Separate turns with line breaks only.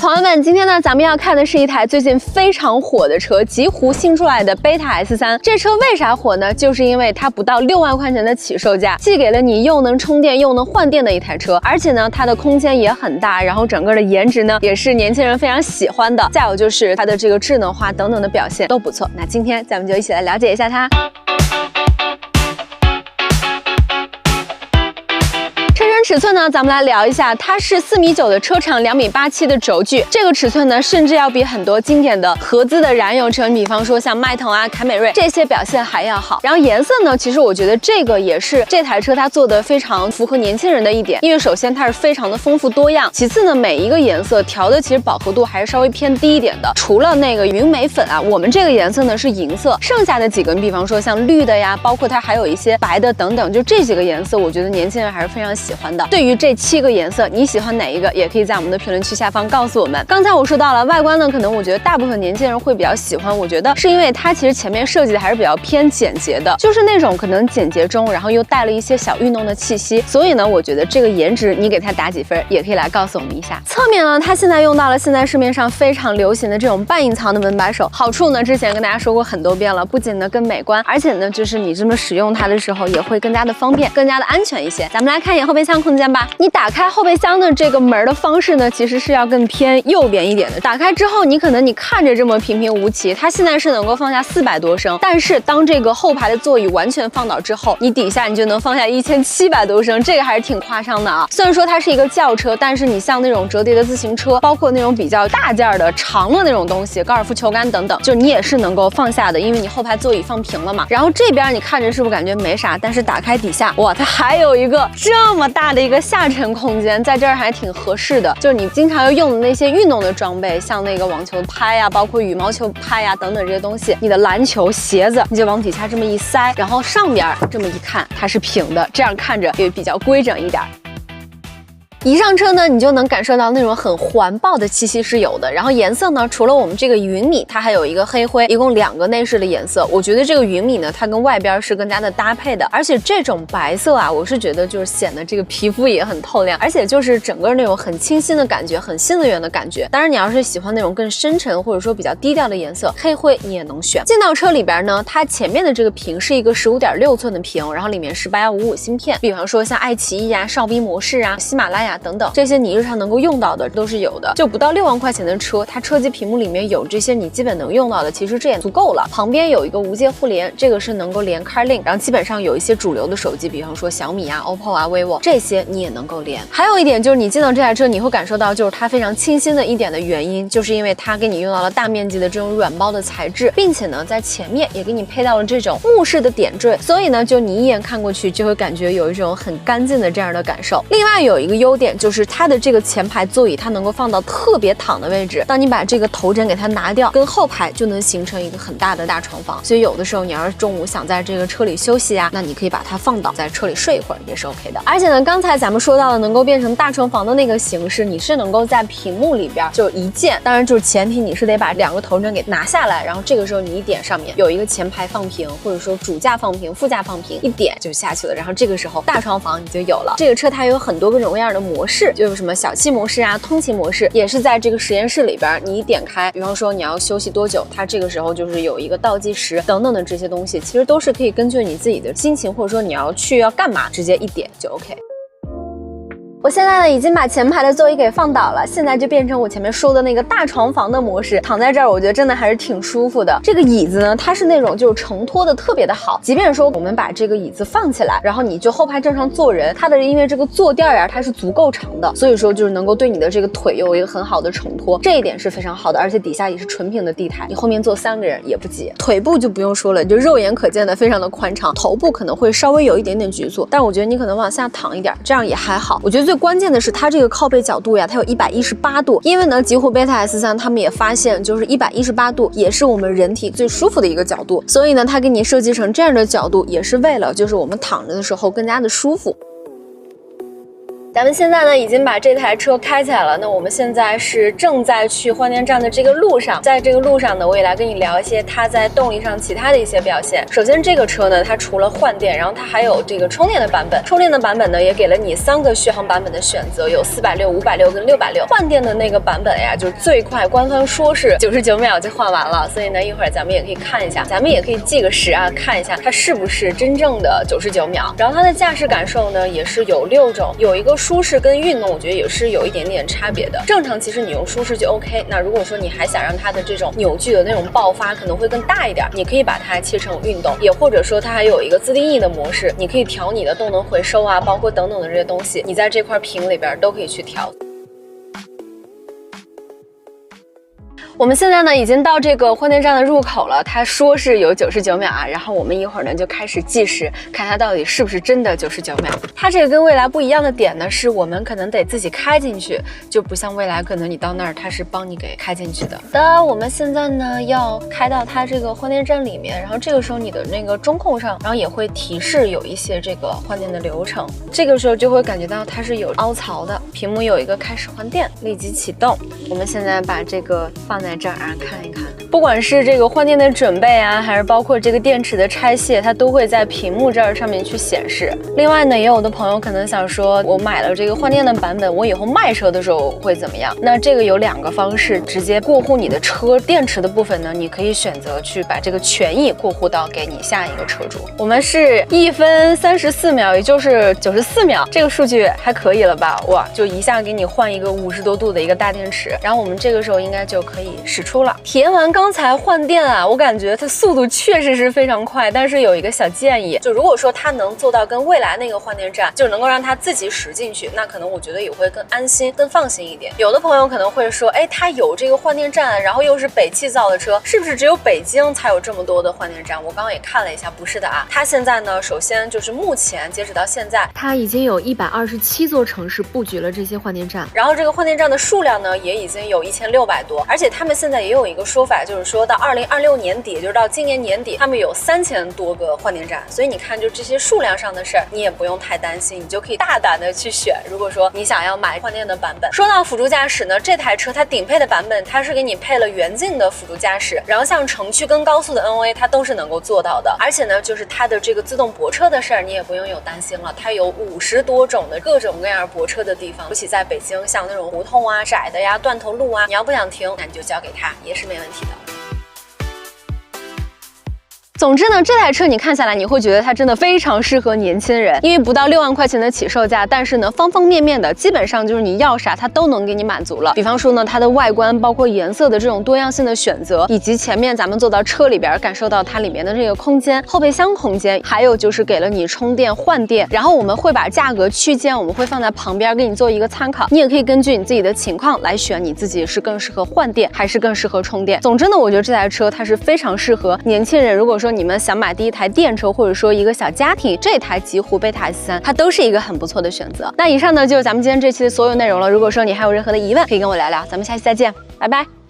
朋友们，今天呢，咱们要看的是一台最近非常火的车，极狐新出来的贝塔 S3。这车为啥火呢？就是因为它不到6万块钱的起售价，既给了你又能充电又能换电的一台车，而且呢，它的空间也很大，然后整个的颜值呢，也是年轻人非常喜欢的。再有就是它的这个智能化等等的表现都不错。那今天咱们就一起来了解一下它。车身尺寸呢，咱们来聊一下，它是4.9米的车长，2.87米的轴距。这个尺寸呢，甚至要比很多经典的合资的燃油车，你比方说像迈腾啊、凯美瑞这些表现还要好。然后颜色呢，其实我觉得这个也是这台车它做的非常符合年轻人的一点，因为首先它是非常的丰富多样，其次呢，每一个颜色调的其实饱和度还是稍微偏低一点的。除了那个云眉粉啊，我们这个颜色呢是银色，剩下的几个，你比方说像绿的呀，包括它还有一些白的等等，就这几个颜色，我觉得年轻人还是非常喜欢的。对于这7个颜色，你喜欢哪一个，也可以在我们的评论区下方告诉我们。刚才我说到了外观呢，可能我觉得大部分年轻人会比较喜欢，我觉得是因为它其实前面设计的还是比较偏简洁的，就是那种可能简洁中，然后又带了一些小运动的气息。所以呢，我觉得这个颜值你给它打几分，也可以来告诉我们一下。侧面呢，它现在用到了现在市面上非常流行的这种半隐藏的门把手，好处呢之前跟大家说过很多遍了，不仅呢更美观，而且呢就是你这么使用它的时候也会更加的方便，更加的安全一些。咱们来看一眼后备箱空间吧。你打开后备箱的这个门的方式呢，其实是要更偏右边一点的。打开之后，你可能你看着这么平平无奇，它现在是能够放下400多升，但是当这个后排的座椅完全放倒之后，你底下你就能放下1700多升，这个还是挺夸张的啊。虽然说它是一个轿车，但是你像那种折叠的自行车，包括那种比较大件的长的那种东西，高尔夫球杆等等，就你也是能够放下的，因为你后排座椅放平了嘛。然后这边你看着是不是感觉没啥，但是打开底下，哇，它还有一个这么大的一个下沉空间，在这儿还挺合适的。就是你经常要用的那些运动的装备，像那个网球拍呀，包括羽毛球拍呀等等这些东西，你的篮球鞋子你就往底下这么一塞，然后上边这么一看，它是平的，这样看着也比较规整一点。一上车呢，你就能感受到那种很环抱的气息是有的。然后颜色呢，除了我们这个云米，它还有一个黑灰，一共2个内饰的颜色。我觉得这个云米呢，它跟外边是更加的搭配的。而且这种白色啊，我是觉得就是显得这个皮肤也很透亮，而且就是整个那种很清新的感觉，很新能源的感觉。当然，你要是喜欢那种更深沉或者说比较低调的颜色，黑灰你也能选。进到车里边呢，它前面的这个屏是一个15.6寸的屏，然后里面是8155芯片。比方说像爱奇艺啊、少 B 模式啊、喜马拉雅等等，这些你日常能够用到的都是有的。就不到6万块钱的车，它车机屏幕里面有这些你基本能用到的，其实这也足够了。旁边有一个无界互联，这个是能够连 CarLink， 然后基本上有一些主流的手机，比方说小米啊、OPPO 啊、vivo 这些你也能够连。还有一点就是你进到这台车，你会感受到就是它非常清新的一点的原因，就是因为它给你用到了大面积的这种软包的材质，并且呢在前面也给你配到了这种木式的点缀，所以呢就你一眼看过去就会感觉有一种很干净的这样的感受。另外有一个优点就是它的这个前排座椅它能够放到特别躺的位置，当你把这个头枕给它拿掉，跟后排就能形成一个很大的大床房。所以有的时候你要是中午想在这个车里休息啊，那你可以把它放倒，在车里睡一会儿也是 OK 的。而且呢，刚才咱们说到的能够变成大床房的那个形式，你是能够在屏幕里边就一键，当然就是前提你是得把2个头枕给拿下来，然后这个时候你一点上面有一个前排放平，或者说主驾放平、副驾放平，一点就下去了，然后这个时候大床房你就有了。这个车它有很多各种各样的模式，就是什么小气模式啊、通勤模式，也是在这个实验室里边，你一点开，比方说你要休息多久，它这个时候就是有一个倒计时等等的这些东西，其实都是可以根据你自己的心情，或者说你要干嘛，直接一点就 OK。我现在呢已经把前排的座椅给放倒了，现在就变成我前面说的那个大床房的模式，躺在这儿我觉得真的还是挺舒服的。这个椅子呢，它是那种就是承托的特别的好，即便说我们把这个椅子放起来，然后你就后排正常坐人，它的因为这个坐垫呀它是足够长的，所以说就是能够对你的这个腿有一个很好的承托，这一点是非常好的。而且底下也是纯平的地台，你后面坐3个人也不挤。腿部就不用说了，就肉眼可见的非常的宽敞，头部可能会稍微有一点点局促，但我觉得你可能往下躺一点，这样也还好。我觉得最关键的是它这个靠背角度呀，它有118度，因为呢极狐贝塔 S3 他们也发现就是118度也是我们人体最舒服的一个角度，所以呢它给你设计成这样的角度，也是为了就是我们躺着的时候更加的舒服。咱们现在呢已经把这台车开起来了，那我们现在是正在去换电站的这个路上，在这个路上呢，我也来跟你聊一些它在动力上其他的一些表现。首先这个车呢，它除了换电，然后它还有这个充电的版本，充电的版本呢也给了你3个续航版本的选择，有460、560跟660。换电的那个版本呀，就是最快，官方说是99秒就换完了，所以呢一会儿咱们也可以看一下，咱们也可以记个时啊，看一下它是不是真正的99秒。然后它的驾驶感受呢也是有6种，有一个舒适跟运动，我觉得也是有一点点差别的。正常其实你用舒适就 OK， 那如果说你还想让它的这种扭矩的那种爆发可能会更大一点，你可以把它切成运动，也或者说它还有一个自定义的模式，你可以调你的动能回收啊，包括等等的这些东西，你在这块屏里边都可以去调。我们现在呢已经到这个换电站的入口了，他说是有99秒啊，然后我们一会儿呢就开始计时，看它到底是不是真的99秒。它这个跟蔚来不一样的点呢，是我们可能得自己开进去，就不像蔚来可能你到那儿它是帮你给开进去的。我们现在呢要开到它这个换电站里面，然后这个时候你的那个中控上，然后也会提示有一些这个换电的流程，这个时候就会感觉到它是有凹槽的，屏幕有一个开始换电，立即启动。我们现在把这个放在这儿啊，看一看，不管是这个换电的准备啊，还是包括这个电池的拆卸，它都会在屏幕这儿上面去显示。另外呢，也有的朋友可能想说，我买了这个换电的版本，我以后卖车的时候会怎么样？那这个有2个方式，直接过户你的车电池的部分呢，你可以选择去把这个权益过户到给你下一个车主。我们是1分34秒，也就是94秒，这个数据还可以了吧？哇，就一下给你换一个50多度的一个大电池，然后我们这个时候应该就可以使出了。体验完刚才换电啊，我感觉它速度确实是非常快，但是有一个小建议，就如果说它能做到跟蔚来那个换电站，就能够让它自己驶进去，那可能我觉得也会更安心、更放心一点。有的朋友可能会说，哎，它有这个换电站，然后又是北汽造的车，是不是只有北京才有这么多的换电站？我刚刚也看了一下，不是的啊。它现在呢，首先就是目前截止到现在，
它已经有127座城市布局了这些换电站，
然后这个换电站的数量呢，也已经有1600多，而且他们现在也有一个说法，就是说到2026年底，就是到今年年底，他们有3000多个换电站，所以你看，就这些数量上的事儿，你也不用太担心，你就可以大胆的去选。如果说你想要买换电的版本，说到辅助驾驶呢，这台车它顶配的版本，它是给你配了远近的辅助驾驶，然后像城区跟高速的 NOA 它都是能够做到的，而且呢，就是它的这个自动泊车的事儿，你也不用有担心了，它有50多种的各种各样泊车的地方，尤其在北京，像那种胡同啊、窄的呀、断头路啊，你要不想停，那你就交给它，也是没问题的。总之呢，这台车你看下来，你会觉得它真的非常适合年轻人，因为不到6万块钱的起售价，但是呢，方方面面的基本上就是你要啥它都能给你满足了。比方说呢，它的外观包括颜色的这种多样性的选择，以及前面咱们坐到车里边感受到它里面的这个空间，后备箱空间，还有就是给了你充电换电。然后我们会把价格区间我们会放在旁边给你做一个参考，你也可以根据你自己的情况来选你自己是更适合换电还是更适合充电。总之呢，我觉得这台车它是非常适合年轻人，如果说你们想买第一台电车，或者说一个小家庭，这台极狐贝塔 S3它都是一个很不错的选择。那以上呢就是咱们今天这期的所有内容了，如果说你还有任何的疑问，可以跟我聊聊，咱们下期再见，拜拜。